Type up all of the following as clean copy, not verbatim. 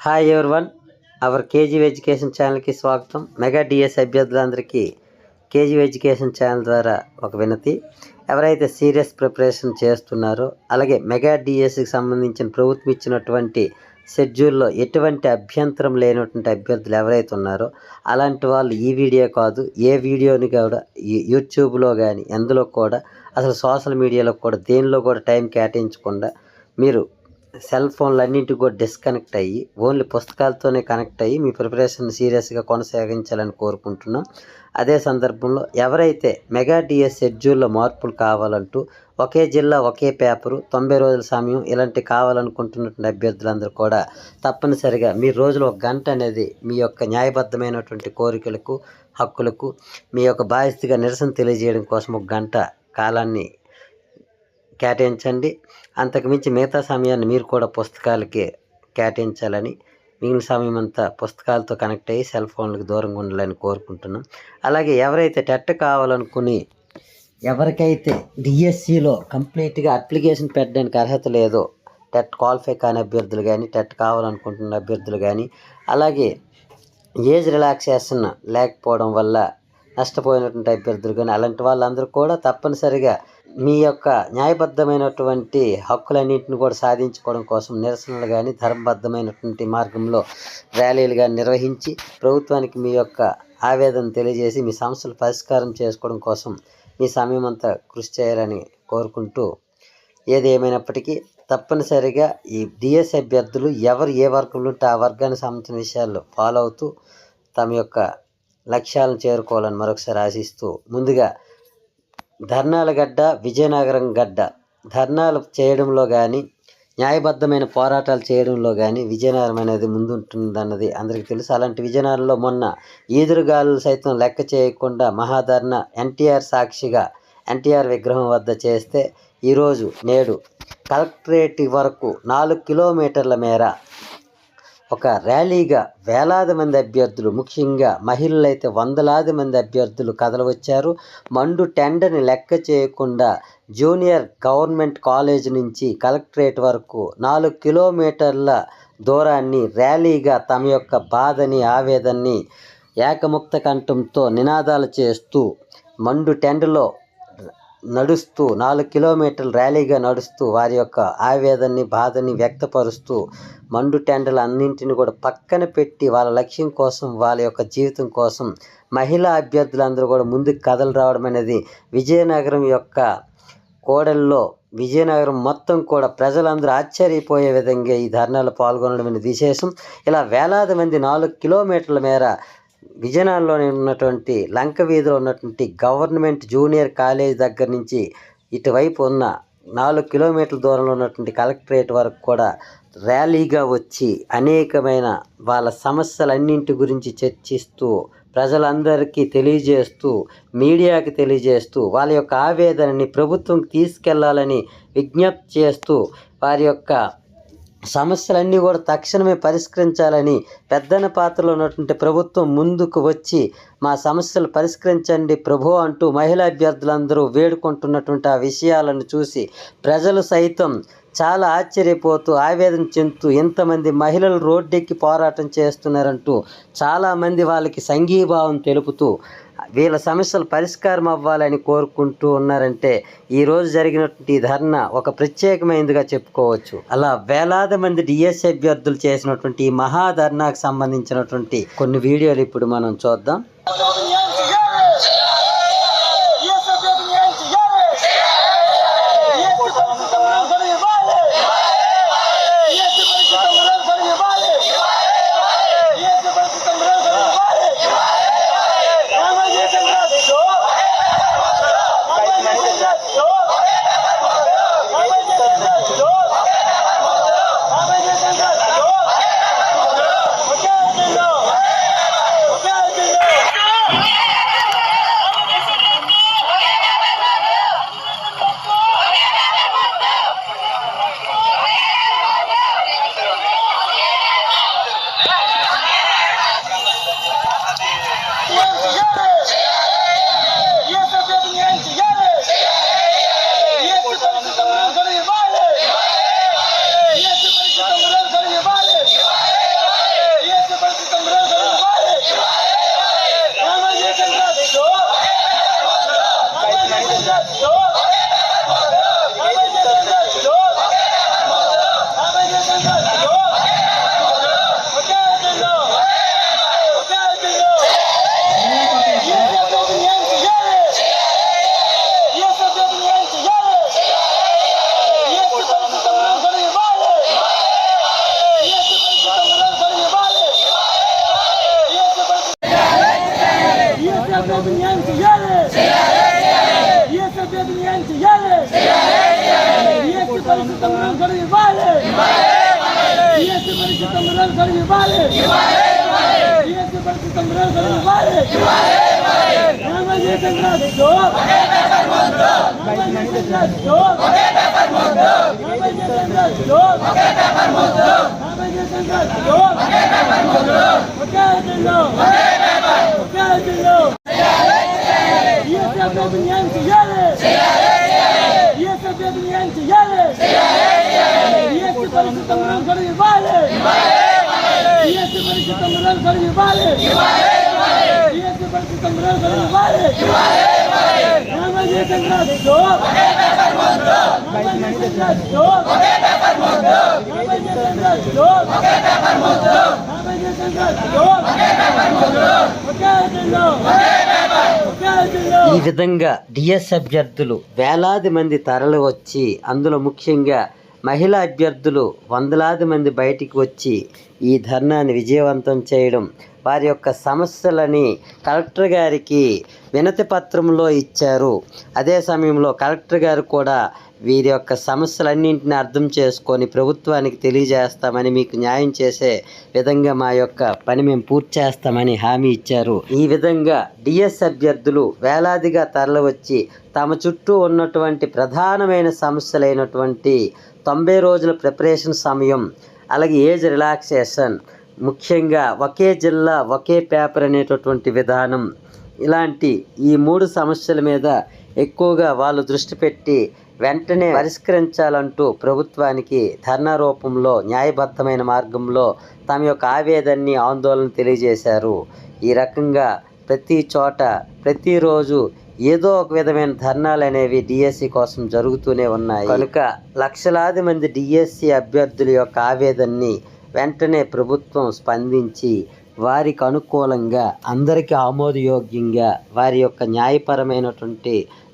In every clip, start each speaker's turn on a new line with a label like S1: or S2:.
S1: Hi everyone, our KG education ఛానల్కి స్వాగతం. Mega DSC అభ్యర్థులందరికీ కేజీ ఎడ్యుకేషన్ ఛానల్ ద్వారా ఒక వినతి. ఎవరైతే సీరియస్ ప్రిపరేషన్ చేస్తున్నారో, అలాగే మెగా డిఎస్కి సంబంధించిన ప్రభుత్వం ఇచ్చినటువంటి షెడ్యూల్లో ఎటువంటి అభ్యంతరం లేనటువంటి అభ్యర్థులు ఎవరైతే ఉన్నారో అలాంటి వాళ్ళు ఈ వీడియో కాదు, ఏ వీడియోని కూడా యూట్యూబ్లో కానీ ఎందులో కూడా, అసలు సోషల్ మీడియాలో కూడా దేనిలో కూడా టైం కేటాయించకుండా మీరు సెల్ ఫోన్లు అన్నింటికి కూడా డిస్కనెక్ట్ అయ్యి ఓన్లీ పుస్తకాలతోనే కనెక్ట్ అయ్యి మీ ప్రిపరేషన్ సీరియస్గా కొనసాగించాలని కోరుకుంటున్నాం. అదే సందర్భంలో ఎవరైతే మెగా డిఎస్ షెడ్యూల్లో మార్పులు కావాలంటూ ఒకే జిల్లా ఒకే పేపరు 90 రోజుల సమయం ఇలాంటి కావాలనుకుంటున్నటువంటి అభ్యర్థులందరూ కూడా తప్పనిసరిగా మీ రోజులో 1 గంట అనేది మీ యొక్క న్యాయబద్ధమైనటువంటి కోరికలకు హక్కులకు మీ యొక్క బాధ్యతగా నిరసన తెలియజేయడం కోసం 1 గంట కాలాన్ని కేటాయించండి. అంతకుమించి మిగతా సమయాన్ని మీరు కూడా పుస్తకాలకి కేటాయించాలని, మిగిలిన సమయం అంతా పుస్తకాలతో కనెక్ట్ అయ్యి సెల్ ఫోన్లకు దూరంగా ఉండాలని కోరుకుంటున్నాం. అలాగే ఎవరైతే టెట్ కావాలనుకుని ఎవరికైతే డిఎస్సిలో కంప్లీట్గా అప్లికేషన్ పెట్టడానికి అర్హత లేదో, టెట్ క్వాలిఫై కాని అభ్యర్థులు కానీ, టెట్ కావాలనుకుంటున్న అభ్యర్థులు కానీ, అలాగే ఏజ్ రిలాక్సేషన్ లేకపోవడం వల్ల నష్టపోయినటువంటి అభ్యర్థులు కానీ, అలాంటి వాళ్ళందరూ కూడా తప్పనిసరిగా మీ యొక్క న్యాయబద్ధమైనటువంటి హక్కులన్నింటిని కూడా సాధించుకోవడం కోసం నిరసనలు కానీ, ధర్మబద్ధమైనటువంటి మార్గంలో ర్యాలీలు కానీ నిర్వహించి ప్రభుత్వానికి మీ యొక్క ఆవేదన తెలియజేసి మీ సమస్యలు పరిష్కారం చేసుకోవడం కోసం మీ సమయం అంతా కృషి చేయాలని కోరుకుంటూ, ఏది ఏమైనప్పటికీ తప్పనిసరిగా ఈ డిఎస్ అభ్యర్థులు ఎవరు ఏ వర్గంలో ఉంటే ఆ వర్గానికి సంబంధించిన విషయాల్లో ఫాలో అవుతూ తమ యొక్క లక్ష్యాలను చేరుకోవాలని మరొకసారి ఆశిస్తూ, ముందుగా ధర్నాల గడ్డ విజయనగరం గడ్డ, ధర్నాలు చేయడంలో కానీ న్యాయబద్ధమైన పోరాటాలు చేయడంలో కానీ విజయనగరం అనేది ముందుంటుందన్నది అందరికీ తెలుసు. అలాంటి విజయనగరంలో మొన్న ఈదురుగాలు సైతం లెక్క చేయకుండా మహాధర్నా ఎన్టీఆర్ సాక్షిగా ఎన్టీఆర్ విగ్రహం వద్ద చేస్తే ఈరోజు నేడు కలెక్టరేట్ వరకు 4 కిలోమీటర్ల మేర ఒక ర్యాలీగా వేలాది మంది అభ్యర్థులు, ముఖ్యంగా మహిళలైతే వందలాది మంది అభ్యర్థులు కదలు వచ్చారు. మండు టెండర్ని లెక్క చేయకుండా జూనియర్ గవర్నమెంట్ కాలేజ్ నుంచి కలెక్టరేట్ వరకు 4 కిలోమీటర్ల దూరాన్ని ర్యాలీగా తమ యొక్క బాధని ఆవేదనని ఏకముక్త కంఠంతో నినాదాలు చేస్తూ మండు టెండర్లో నడుస్తూ 4 కిలోమీటర్ల ర్యాలీగా నడుస్తూ వారి యొక్క ఆవేదనని బాధని వ్యక్తపరుస్తూ మండు టెండర్లు అన్నింటిని కూడా పక్కన పెట్టి వాళ్ళ లక్ష్యం కోసం, వాళ్ళ యొక్క జీవితం కోసం మహిళా అభ్యర్థులందరూ కూడా ముందుకు కథలు రావడం అనేది విజయనగరం యొక్క కోడల్లో, విజయనగరం మొత్తం కూడా ప్రజలందరూ ఆశ్చర్యపోయే విధంగా ఈ ధర్నాలో పాల్గొనడం అనేది విశేషం. ఇలా వేలాది మంది 4 కిలోమీటర్ల మేర విజయనగరంలోనే ఉన్నటువంటి లంక వీధిలో ఉన్నటువంటి గవర్నమెంట్ జూనియర్ కాలేజ్ దగ్గర నుంచి ఇటువైపు ఉన్న 4 కిలోమీటర్ల దూరంలో ఉన్నటువంటి కలెక్టరేట్ వరకు కూడా ర్యాలీగా వచ్చి అనేకమైన వాళ్ళ సమస్యలన్నింటి గురించి చర్చిస్తూ, ప్రజలందరికీ తెలియజేస్తూ, మీడియాకి తెలియజేస్తూ వాళ్ళ యొక్క ఆవేదనని ప్రభుత్వంకి తీసుకెళ్లాలని విజ్ఞప్తి చేస్తూ వారి యొక్క సమస్యలన్నీ కూడా తక్షణమే పరిష్కరించాలని పెద్దన పాత్రలో ఉన్నటువంటి ప్రభుత్వం ముందుకు వచ్చి మా సమస్యలు పరిష్కరించండి ప్రభు అంటూ మహిళా అభ్యర్థులందరూ వేడుకుంటున్నటువంటి ఆ విషయాలను చూసి ప్రజలు సైతం చాలా ఆశ్చర్యపోతూ ఆవేదన చెందుతూ, ఎంతమంది మహిళలు రోడ్డెక్కి పోరాటం చేస్తున్నారంటూ చాలామంది వాళ్ళకి సంఘీభావం తెలుపుతూ వీళ్ళ సమస్యలు పరిష్కారం అవ్వాలని కోరుకుంటూ ఉన్నారంటే ఈరోజు జరిగినటువంటి ధర్నా ఒక ప్రత్యేకమైనదిగా చెప్పుకోవచ్చు. అలా వేలాది మంది డిఎస్ అభ్యర్థులు చేసినటువంటి ఈ మహాధర్నాకు సంబంధించినటువంటి కొన్ని వీడియోలు ఇప్పుడు మనం చూద్దాం. ఈ విధంగా డిఎస్ అభ్యర్థులు వేలాది మంది తరలి వచ్చి, అందులో ముఖ్యంగా మహిళా అభ్యర్థులు వందలాది మంది బయటికి వచ్చి ఈ ధర్నాన్ని విజయవంతం చేయడం, వారి యొక్క సమస్యలని కలెక్టర్ గారికి వినతి పత్రంలో ఇచ్చారు. అదే సమయంలో కలెక్టర్ గారు కూడా వీరి యొక్క సమస్యలన్నింటినీ అర్థం చేసుకొని ప్రభుత్వానికి తెలియజేస్తామని, మీకు న్యాయం చేసే విధంగా మా యొక్క పని మేము పూర్తి చేస్తామని హామీ ఇచ్చారు. ఈ విధంగా డిఎస్ అభ్యర్థులు వేలాదిగా తరలివచ్చి తమ చుట్టూ ఉన్నటువంటి ప్రధానమైన సమస్యలైనటువంటి 90 రోజుల ప్రిపరేషన్ సమయం, అలాగే ఏజ్ రిలాక్సేషన్, ముఖ్యంగా ఒకే జిల్లా ఒకే పేపర్ అనేటటువంటి విధానం, ఇలాంటి ఈ 3 సమస్యల మీద ఎక్కువగా వాళ్ళు దృష్టి పెట్టి వెంటనే పరిష్కరించాలంటూ ప్రభుత్వానికి ధర్నా రూపంలో న్యాయబద్ధమైన మార్గంలో తమ యొక్క ఆవేదనని, ఆందోళన తెలియజేశారు. ఈ రకంగా ప్రతి చోట ప్రతిరోజు ఏదో ఒక విధమైన ధర్నాలు అనేవి డిఎస్సి కోసం జరుగుతూనే ఉన్నాయి. కనుక లక్షలాది మంది డిఎస్సి అభ్యర్థుల యొక్క ఆవేదనని వెంటనే ప్రభుత్వం స్పందించి వారికి అనుకూలంగా, అందరికీ ఆమోదయోగ్యంగా వారి యొక్క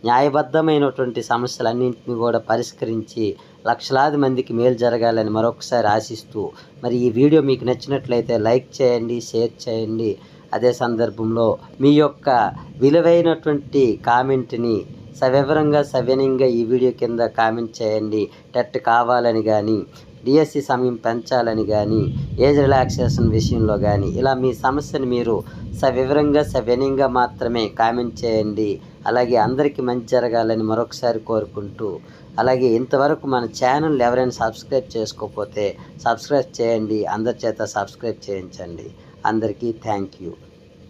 S1: న్యాయబద్ధమైనటువంటి సమస్యలన్నింటినీ కూడా పరిష్కరించి లక్షలాది మందికి మేలు జరగాలని మరొకసారి ఆశిస్తూ, మరి ఈ వీడియో మీకు నచ్చినట్లయితే లైక్ చేయండి, షేర్ చేయండి. అదే సందర్భంలో మీ యొక్క విలువైనటువంటి కామెంట్ని సవినయంగా ఈ వీడియో కింద కామెంట్ చేయండి. టెట్ కావాలని కానీ, డిఎస్సి సమయం పెంచాలని కానీ, ఏజ్ రిలాక్సేషన్ విషయంలో కానీ, ఇలా మీ సమస్యను మీరు సవినయంగా మాత్రమే కామెంట్ చేయండి. అలాగే అందరికీ మంచి జరగాలని మరొకసారి కోరుకుంటూ, అలాగే ఇంతవరకు మన ఛానల్ ఎవరైనా సబ్స్క్రైబ్ చేసుకోకపోతే సబ్స్క్రైబ్ చేయండి, అందరి చేత సబ్స్క్రైబ్ చేయించండి. అందరికీ థ్యాంక్ యూ.